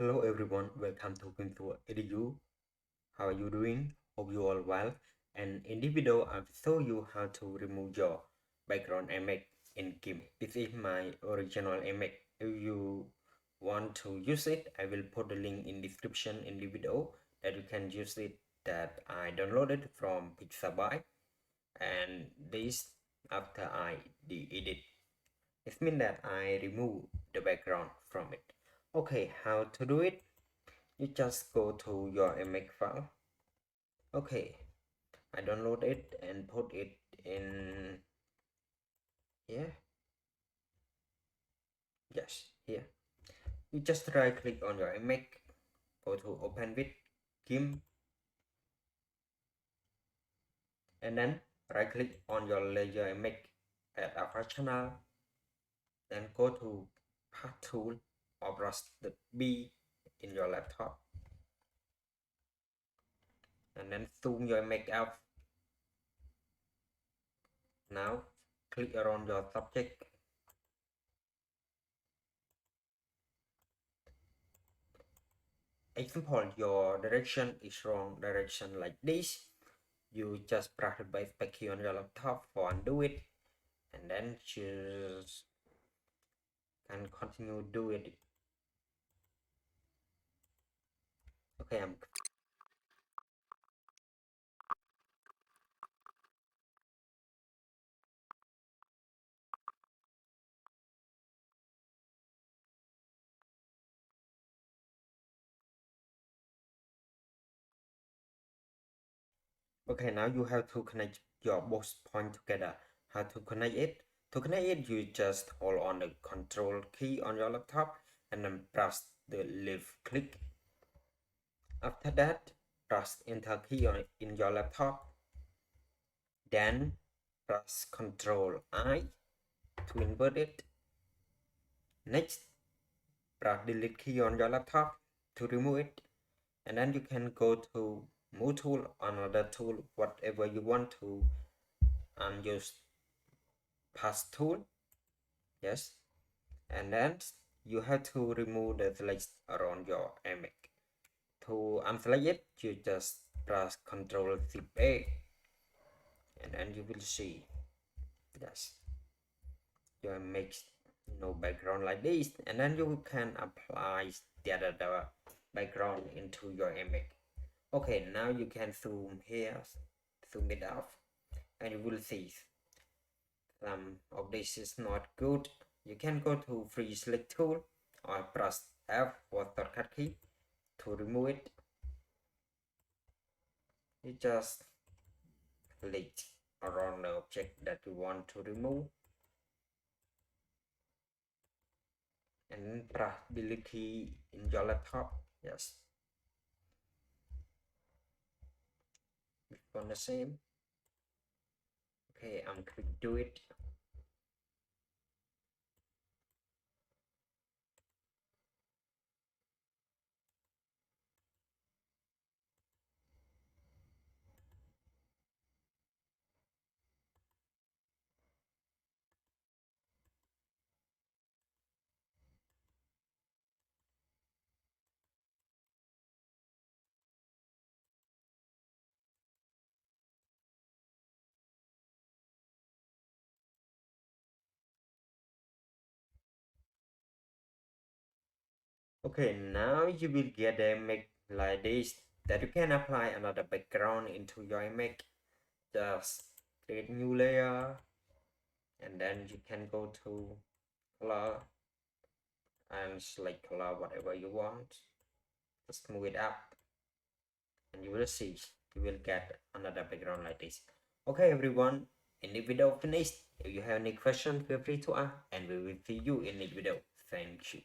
Hello everyone, welcome to GIMP Edu. How are you doing? Hope you all well. And in this video, I'll show you how to remove your background image in GIMP. This is my original image. If you want to use it, I will put the link in description in the video that you can use it that I downloaded from Pixabay. And this after I edit. It means that I remove the background from it. Okay, how to do it? You just go to your image file. Okay, I download it and put it in here. Yes, here. You just right click on your image, go to open with GIMP, and then right click on your layer image at Apha channel, then go to path tool or press the B in your laptop, and then zoom your image out. Now click around your subject. Example, your direction is wrong direction like this. You just press the back key on your laptop for undo it, and then just can continue do it. Okay, okay, now you have to connect your both point together. How to connect it? To connect it, you just hold on the control key on your laptop and then press the left click. After that, press enter key in your laptop. Then press ctrl I to invert it. Next, press delete key on your laptop to remove it. And then you can go to move tool, another tool, whatever you want to, and use pass tool. Yes, and then you have to remove the select around your image. To unselect it, you just press ctrl shift A, and then you will see, yes, your image no background like this, and then you can apply the other background into your image. Okay, now you can zoom here, zoom it off, and you will see some of this is not good. You can go to free select tool or press F for shortcut key to remove it. You just click around the object that you want to remove and press delete key in your laptop. Yes, it's on the same. Okay, I'm click do it. Okay, now you will get a image like this that you can apply another background into your image. Just create new layer, and then you can go to color and select color whatever you want. Just move it up, and you will see you will get another background like this. Okay everyone, in the video finished. If you have any question, feel free to ask, and we will see you in the video. Thank you.